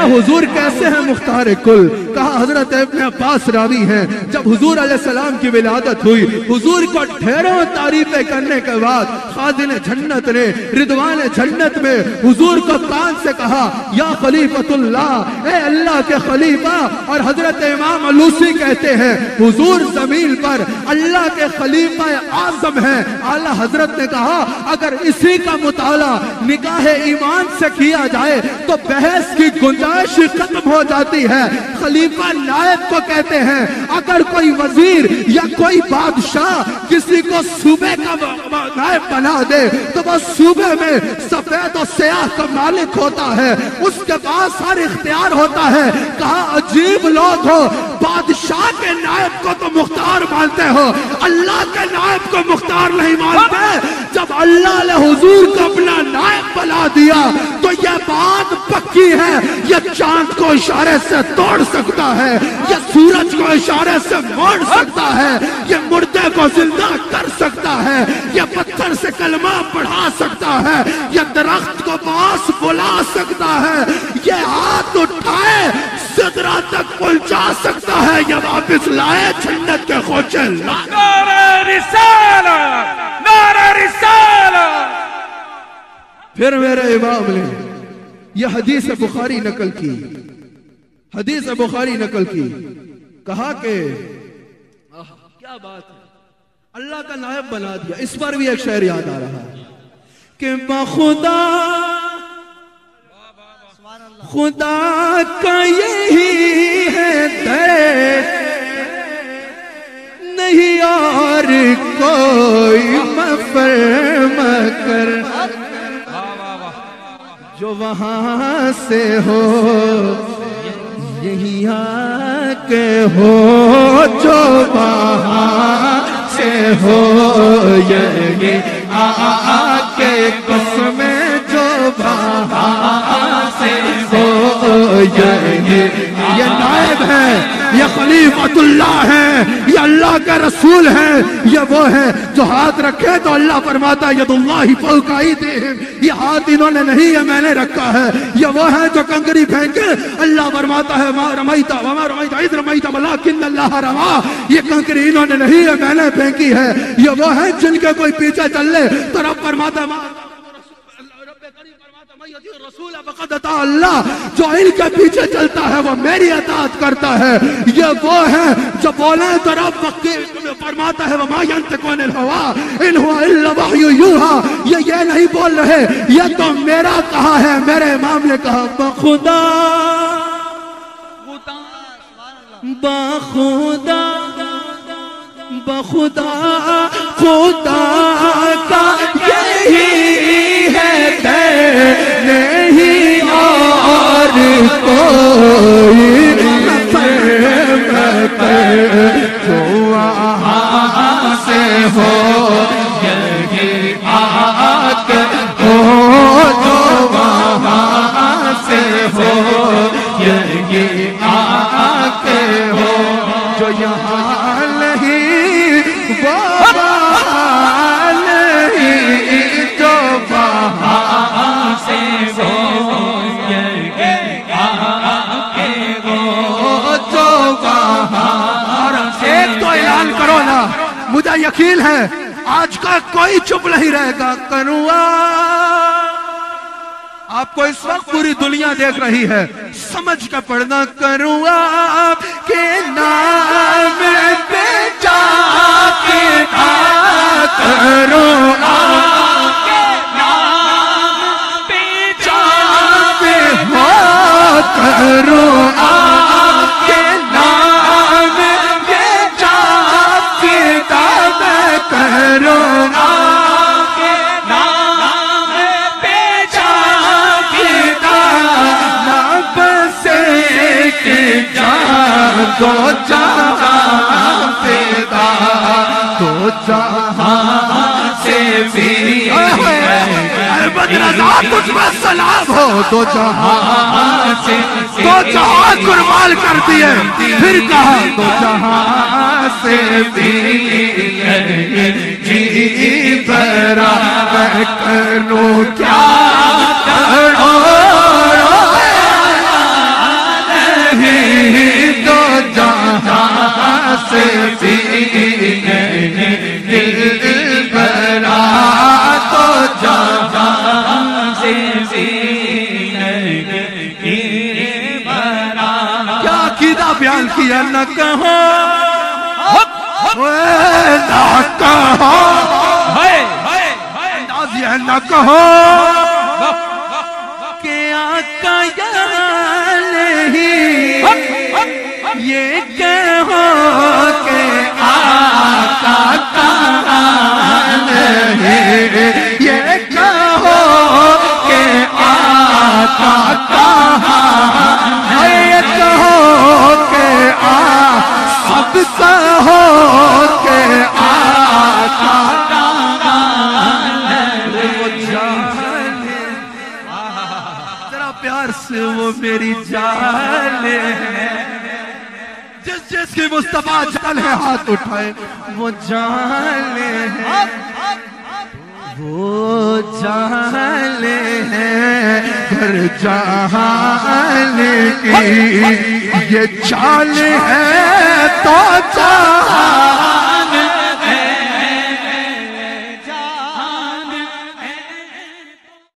کہا حضور کیسے ہیں مختار کل؟ کہا حضرت ابن عباس راوی ہیں، جب حضور علیہ السلام کی ولادت ہوئی، حضور کو ڈھیروں تعریفیں کرنے کے بعد خازن جنت نے رضوان جنت میں حضور کو کان سے کہا یا خلیفۃ اللہ، اے اللہ کے خلیفہ۔ اور حضرت امام علوسی کہتے ہیں حضور زمین پر اللہ کے خلیفہ اعظم ہیں۔ اعلیٰ حضرت نے کہا اگر اسی کا مطالعہ نکاح ایمان سے کیا جائے تو بحث کی گنجائش ختم ہو جاتی ہے۔ خلیفہ نائب کو کہتے ہیں اگر کوئی وزیر یا کوئی بادشاہ کسی کو صوبے کا نائب بنا دے تو وہ صوبے میں سفید و سیاہ کا مالک ہوتا ہے، اس کے پاس ہر اختیار ہوتا ہے۔ کہا عجیب لوگ ہو، بادشاہ کے نائب کو تو مختار مانتے ہو، اللہ کے نائب کو مختار نہیں مانتے۔ جب اللہ نے حضور کو اپنا نائب بنا دیا تو یہ بات پکی ہے، یہ چاند کو اشارے سے توڑ سکتا ہے، یہ سورج کو اشارے سے موڑ سکتا ہے، یہ مردے کو زندہ کر سکتا ہے، یہ پتھر سے کلمہ پڑھا سکتا ہے، یہ درخت کو پاس بلا سکتا ہے، یہ ہاتھ اٹھائے سدرہ تک پہنچا سکتا ہے، یہ واپس لائے جنت کے خوچے لائے۔ نعرہ رسالت، نعرہ رسالت۔ پھر میرے امام نے یہ حدیث بخاری نقل کی، حدیث بخاری نقل کی، کہا کہ کیا بات ہے، اللہ کا نائب بنا دیا۔ اس پر بھی ایک شعر یاد آ رہا ہے کہ بخدا خدا کا یہی ہے در، نہیں اور کوئی مفر مکر، جو وہاں سے ہو یہی آ کے ہو، جو وہاں سے ہو یہی آ کے قسم، جو وہاں سے ہو یہی۔ یہ نائب ہے، یہ خلیفۃ اللہ ہیں، یہ اللہ کے رسول ہیں، یہ وہ ہیں جو ہاتھ رکھے تو اللہ فرماتا ہے ید اللہ فوق ایدیہم، یہ ہاتھ انہوں نے نہیں ہے میں نے رکھا ہے۔ یہ وہ ہیں جو کنکری پھینکے اللہ فرماتا ہے ما رمیت وما رمیت اذ رمیت ولکن اللہ رمی، یہ کنکری انہوں نے نہیں ہے میں نے پھینکی ہے۔ یہ وہ ہیں جن کے کوئی پیچھے چل لے تو رب فرماتا ہے رسول فقد اطاع اللہ، جو ان کے پیچھے چلتا ہے وہ میری اطاعت کرتا ہے۔ یہ وہ ہے جو بولے تو رب فرماتا ہے وما ينطق عن الهوى ان هو الا وحی یوحی، یہ نہیں بول رہے، یہ تو میرا کہا ہے۔ میرے امام نے کہا بخدا بخدا بخدا خدا کا یہی ہے در، نہیں اور کوئی مفر مکر، جو وہاں سے ہو یہی آ کے ہو، جو وہاں سے ہو یہی آ کے ہو، جو یہاں نہیں وہ وہاں نہیں، جو وہاں سے ہو یہی آ کے ہو، جو وہاں۔ ایک تو اعلان کرو نا، مجھے یقین ہے آج کا کوئی چپ نہیں رہے گا۔ کنوا آپ کو اس وقت پوری دنیا دیکھ رہی ہے، سمجھ کے پڑھنا۔ کروں آپ کے نام پہ جا کے کروں آپ کے نام پہ جا کے ہو، کروں آپ کے نام پہ جا کے کروں آپ کے نام پہ جا کے نام سے کے جان دو جہاں پیدا، دو جہاں سے بھی بدرزا تجھ میں سلام ہو، دو جہاں سے دو جہاں قربان کر دیے، پھر کہا دو جہاں سے بھی جی برا میں کروں کیا کروں، کیا عقیدہ بیان کیا نہ کہو نہ کہو نازیہ نہ کہو کہ آقا یہاں نہیں یہ کہو کہ آقا کہاں نہیں یہ کہو کہ آقا کہاں یہ کہو کہ سب کہو کہ آقا ذرا پیار سے وہ میری جان ہے جس جس کی مصطفیٰ جان ہے ہاتھ اٹھائے وہ جان ہے وہ جان ہے گھر جہان کی یہ چال ہے تو